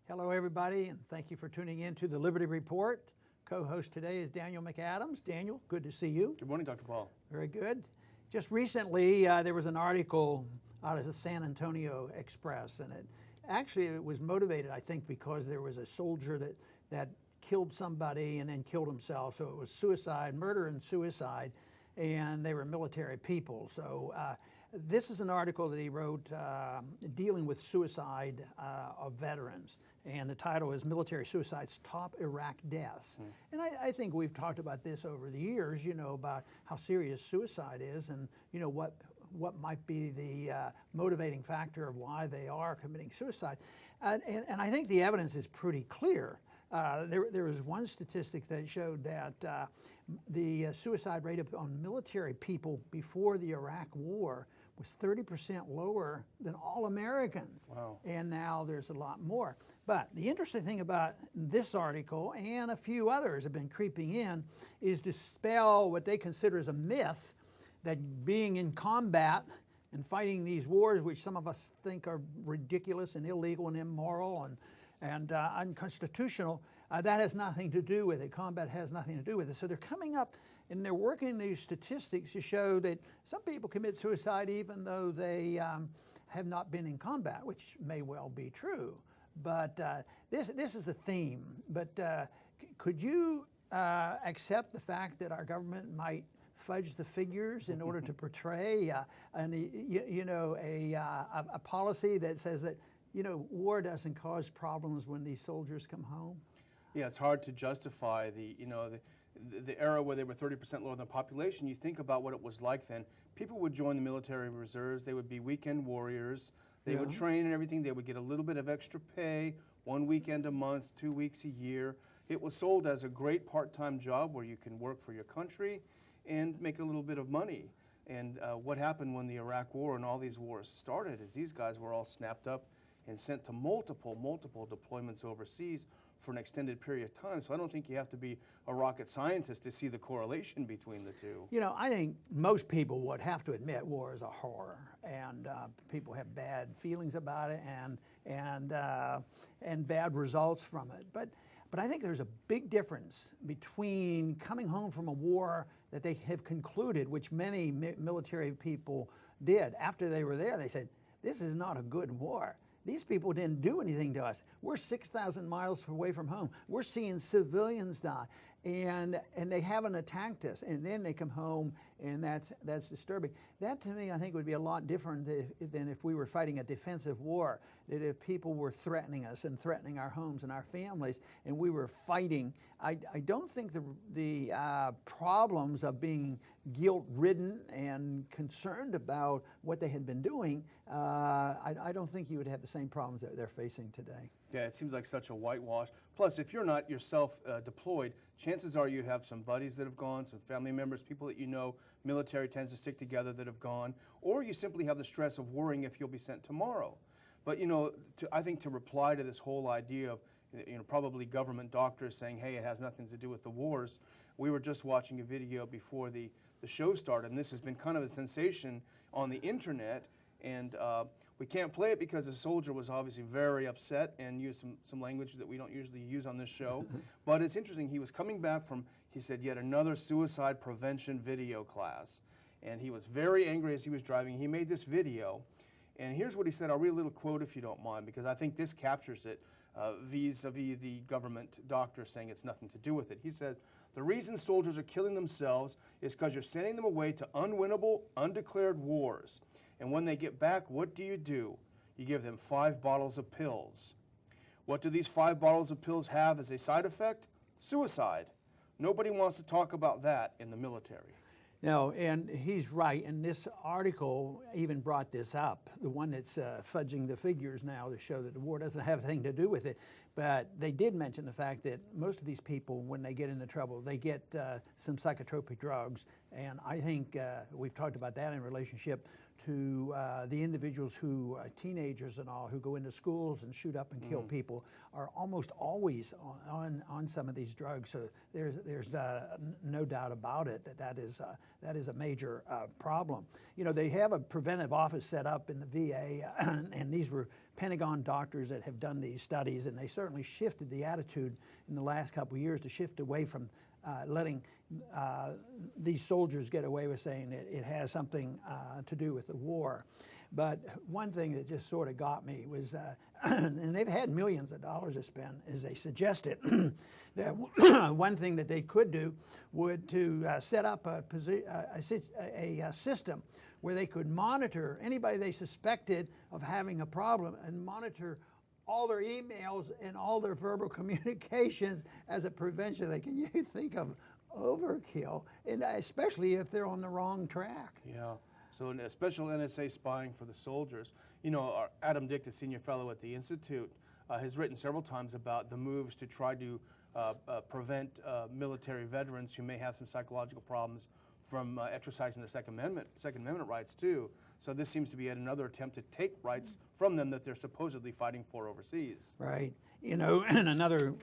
Hello, everybody, and thank you for tuning in to the Liberty Report. Co-host today is Daniel McAdams. Daniel, good to see you. Good morning, Dr. Paul. Very good. Just recently, there was an article out of the San Antonio Express, and it was motivated, I think, because there was a soldier that killed somebody and then killed himself. So it was suicide, murder and suicide, and they were military people. So this is an article that he wrote dealing with suicide of veterans. And the title is Military Suicides Top Iraq Deaths. And I think we've talked about this over the years, about how serious suicide is and, what might be the motivating factor of why they are committing suicide. And I think the evidence is pretty clear. There was one statistic that showed that the suicide rate on military people before the Iraq War was 30% lower than all Americans. Wow. And now there's a lot more. But the interesting thing about this article and a few others have been creeping in is to dispel what they consider as a myth that being in combat and fighting these wars, which some of us think are ridiculous and illegal and immoral and unconstitutional, that has nothing to do with it. Combat has nothing to do with it. So they're coming up and they're working these statistics to show that some people commit suicide even though they have not been in combat, which may well be true. But this is the theme. But could you accept the fact that our government might fudge the figures in order to portray a policy that says that war doesn't cause problems when these soldiers come home? Yeah, it's hard to justify the era where they were 30% lower than the population. You think about what it was like then. People would join the military reserves. They would be weekend warriors. They would train and everything. They would get a little bit of extra pay, 1 weekend a month, 2 weeks a year. It was sold as a great part-time job where you can work for your country and make a little bit of money. And what happened when the Iraq War and all these wars started is these guys were all snapped up and sent to multiple deployments overseas for an extended period of time. So I don't think you have to be a rocket scientist to see the correlation between the two. I think most people would have to admit war is a horror, and people have bad feelings about it and bad results from it. But I think there's a big difference between coming home from a war that they have concluded, which many military people did. After they were there, they said, this is not a good war. These people didn't do anything to us. We're 6,000 miles away from home. We're seeing civilians die, and they haven't attacked us. And then they come home, and that's disturbing. That, to me, I think would be a lot different than if we were fighting a defensive war. That if people were threatening us and threatening our homes and our families, and we were fighting, I don't think the problems of being guilt-ridden and concerned about what they had been doing, I don't think you would have the same problems that they're facing today. Yeah, it seems like such a whitewash. Plus, if you're not yourself deployed, chances are you have some buddies that have gone, some family members, people that you know, military tends to stick together that have gone, or you simply have the stress of worrying if you'll be sent tomorrow. But I think to reply to this whole idea of probably government doctors saying, hey, it has nothing to do with the wars, we were just watching a video before the show started, and this has been kind of a sensation on the internet, and we can't play it because the soldier was obviously very upset and used some language that we don't usually use on this show. But it's interesting, he was coming back from, he said, yet another suicide prevention video class. And he was very angry as he was driving. He made this video, and here's what he said. I'll read a little quote if you don't mind, because I think this captures it vis-a-vis the government doctor saying it's nothing to do with it. He said, the reason soldiers are killing themselves is because you're sending them away to unwinnable, undeclared wars. And when they get back, what do? You give them 5 bottles of pills. What do these 5 bottles of pills have as a side effect? Suicide. Nobody wants to talk about that in the military. No, and he's right, and this article even brought this up, the one that's fudging the figures now to show that the war doesn't have anything to do with it. But they did mention the fact that most of these people, when they get into trouble, they get some psychotropic drugs, and I think we've talked about that in relationship to the individuals who, teenagers and all, who go into schools and shoot up and kill people are almost always on some of these drugs. So there's no doubt about it that is a major problem. You know, they have a preventive office set up in the VA, and these were Pentagon doctors that have done these studies, and they certainly shifted the attitude in the last couple of years to shift away from letting these soldiers get away with saying it has something to do with the war. But one thing that just sort of got me was, and they've had millions of dollars to spend, is they suggested that one thing that they could do would to set up a system where they could monitor anybody they suspected of having a problem and monitor all their emails and all their verbal communications as a prevention. Like, can you think of overkill, and especially if they're on the wrong track? Yeah. So a special NSA spying for the soldiers. You know, Adam Dick, the senior fellow at the Institute, has written several times about the moves to try to prevent military veterans who may have some psychological problems from exercising their Second Amendment rights too. So this seems to be yet another attempt to take rights from them that they're supposedly fighting for overseas. Right. You know, in another,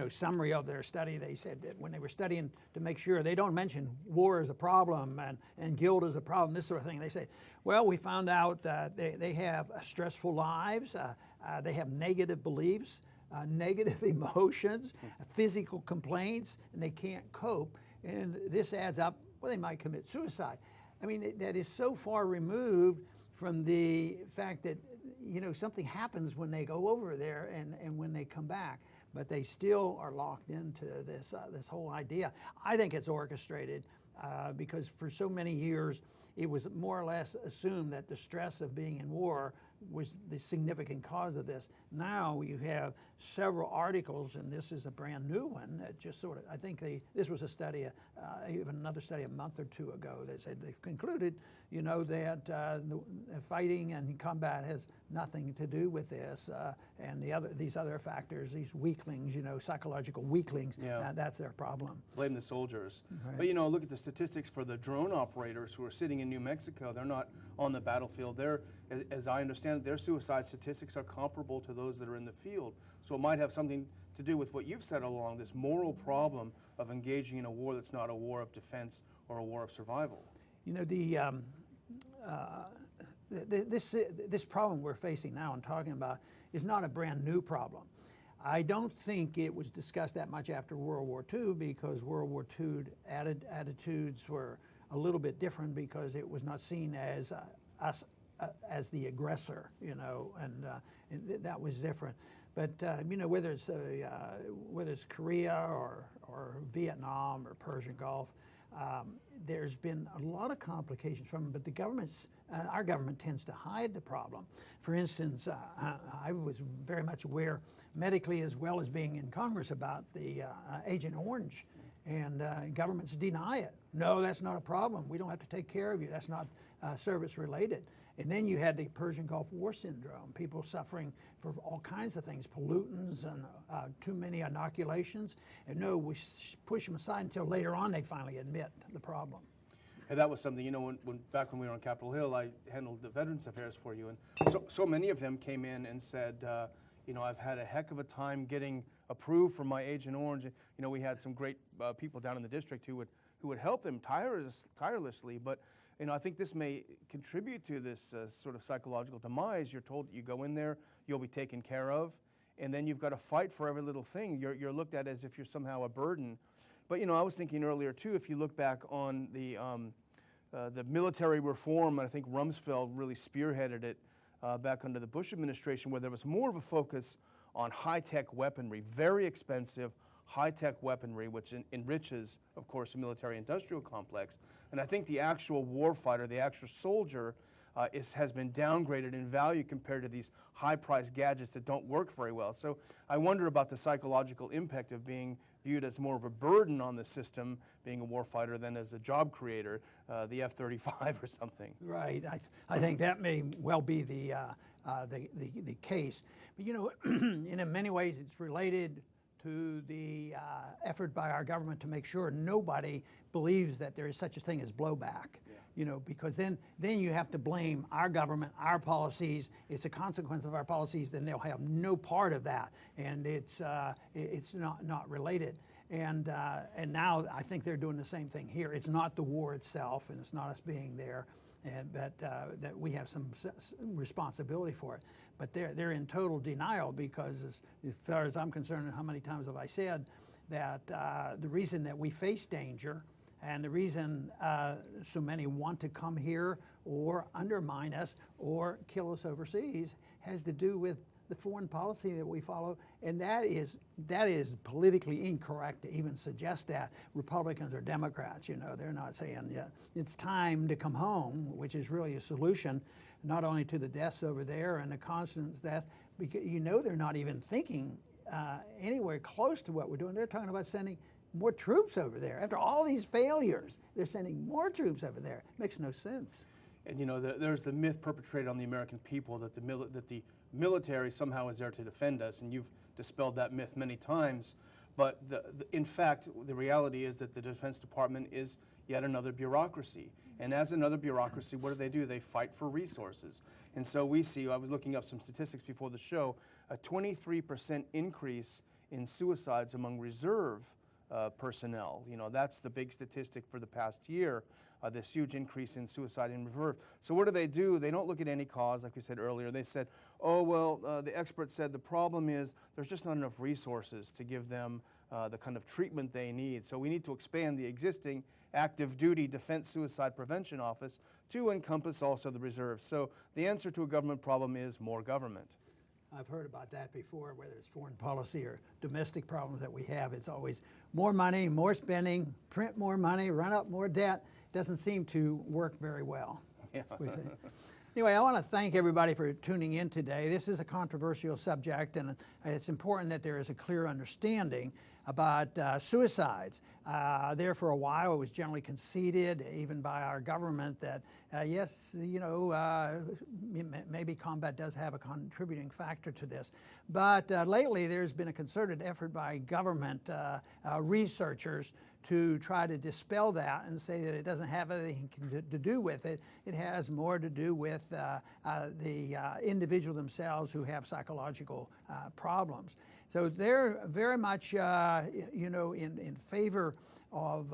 summary of their study, they said that when they were studying to make sure, they don't mention war as a problem and guilt as a problem, this sort of thing. They say, well, we found out they have stressful lives, they have negative beliefs, negative emotions, physical complaints, and they can't cope. And this adds up, well, they might commit suicide. I mean, that is so far removed from the fact that, something happens when they go over there and when they come back. But they still are locked into this whole idea. I think it's orchestrated because for so many years, it was more or less assumed that the stress of being in war was the significant cause of this. Now you have several articles, and this is a brand new one that just sort of, I think this was a study, even another study a month or two ago that said they've concluded, that the fighting and combat has nothing to do with this, and these other factors, these weaklings, psychological weaklings, that's their problem. Blame the soldiers. Right. But look at the statistics for the drone operators who are sitting in New Mexico. They're not on the battlefield. They're, as I understand it, their suicide statistics are comparable to those that are in the field. So it might have something to do with what you've said along, this moral problem of engaging in a war that's not a war of defense or a war of survival. This problem we're facing now and talking about is not a brand new problem. I don't think it was discussed that much after World War II because World War II attitudes were a little bit different because it was not seen as us as the aggressor, and that was different. But whether it's Korea or Vietnam or Persian Gulf, there's been a lot of complications from them. But our government tends to hide the problem. For instance, I was very much aware medically as well as being in Congress about the Agent Orange, and governments deny it. No, that's not a problem. We don't have to take care of you. That's not service related. And then you had the Persian Gulf War syndrome, people suffering for all kinds of things, pollutants and too many inoculations. And no, we push them aside until later on they finally admit the problem. And that was something, back when we were on Capitol Hill, I handled the Veterans Affairs for you. And so many of them came in and said, I've had a heck of a time getting approved for my Agent Orange. We had some great people down in the district who would help them tirelessly. But I think this may contribute to this sort of psychological demise. You're told you go in there, you'll be taken care of, and then you've got to fight for every little thing. You're looked at as if you're somehow a burden. But I was thinking earlier too, if you look back on the military reform, I think Rumsfeld really spearheaded it back under the Bush administration, where there was more of a focus on high-tech weaponry, very expensive, high-tech weaponry, which enriches, of course, the military-industrial complex. And I think the actual warfighter, the actual soldier, has been downgraded in value compared to these high-priced gadgets that don't work very well. So I wonder about the psychological impact of being viewed as more of a burden on the system, being a warfighter, than as a job creator, the F-35 or something. Right. I think that may well be the case. But in many ways, it's related to the effort by our government to make sure nobody believes that there is such a thing as blowback. You know, because then you have to blame our government, our policies. It's a consequence of our policies. Then they'll have no part of that, and it's not related. And now I think they're doing the same thing here. It's not the war itself, and it's not us being there, but that we have some responsibility for it. But they're in total denial because, as far as I'm concerned, and how many times have I said that the reason that we face danger and the reason so many want to come here or undermine us or kill us overseas has to do with the foreign policy that we follow, and that is politically incorrect to even suggest that Republicans or Democrats. You know, they're not saying, yeah, it's time to come home, which is really a solution, not only to the deaths over there and the constant deaths, because you know they're not even thinking anywhere close to what we're doing. They're talking about sending more troops over there. After all these failures, they're sending more troops over there. Makes no sense. And you know, there's the myth perpetrated on the American people that the military somehow is there to defend us, and you've dispelled that myth many times. But in fact, the reality is that the Defense Department is yet another bureaucracy. And as another bureaucracy, what do? They fight for resources. And so we see, I was looking up some statistics before the show, a 23% increase in suicides among reserve personnel. You know, that's the big statistic for the past year, this huge increase in suicide in reserve. So what do? They don't look at any cause, like we said earlier. They said, oh, well, the experts said the problem is there's just not enough resources to give them the kind of treatment they need. So we need to expand the existing active duty Defense Suicide Prevention Office to encompass also the reserves. So the answer to a government problem is more government. I've heard about that before, whether it's foreign policy or domestic problems that we have. It's always more money, more spending, print more money, run up more debt. Doesn't seem to work very well. Yeah. Anyway, I want to thank everybody for tuning in today. This is a controversial subject, and it's important that there is a clear understanding about suicides. There for a while, it was generally conceded, even by our government, that yes, you know, maybe combat does have a contributing factor to this. But lately, there's been a concerted effort by government researchers to try to dispel that and say that it doesn't have anything to do with it. It has more to do with the individual themselves who have psychological problems. So they're very much, you know, in favor of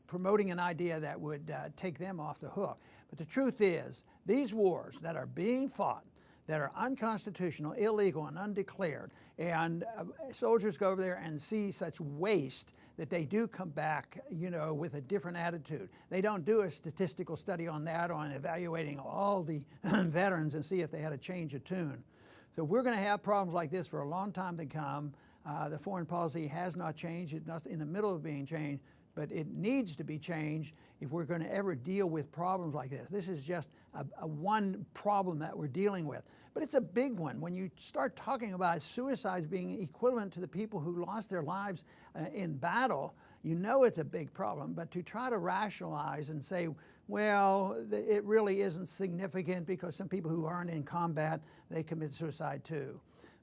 promoting an idea that would take them off the hook. But the truth is, these wars that are being fought, that are unconstitutional, illegal, and undeclared, and soldiers go over there and see such waste that they do come back, you know, with a different attitude. They don't do a statistical study on that, on evaluating all the veterans and see if they had a change of tune. So we're going to have problems like this for a long time to come. The foreign policy has not changed. It's not in the middle of being changed, but it needs to be changed if we're going to ever deal with problems like this. This is just a one problem that we're dealing with. But it's a big one. When you start talking about suicides being equivalent to the people who lost their lives in battle, you know it's a big problem. But to try to rationalize and say, well, it really isn't significant because some people who aren't in combat, they commit suicide too.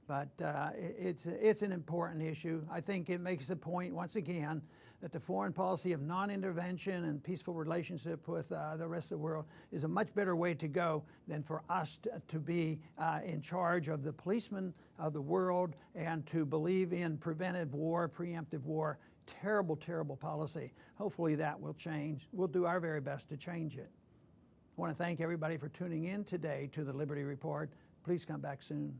But it's an important issue. I think it makes the point, once again, that the foreign policy of non-intervention and peaceful relationship with the rest of the world is a much better way to go than for us to be in charge of the policemen of the world and to believe in preventive war, preemptive war. Terrible, terrible policy. Hopefully that will change. We'll do our very best to change it. I want to thank everybody for tuning in today to the Liberty Report. Please come back soon.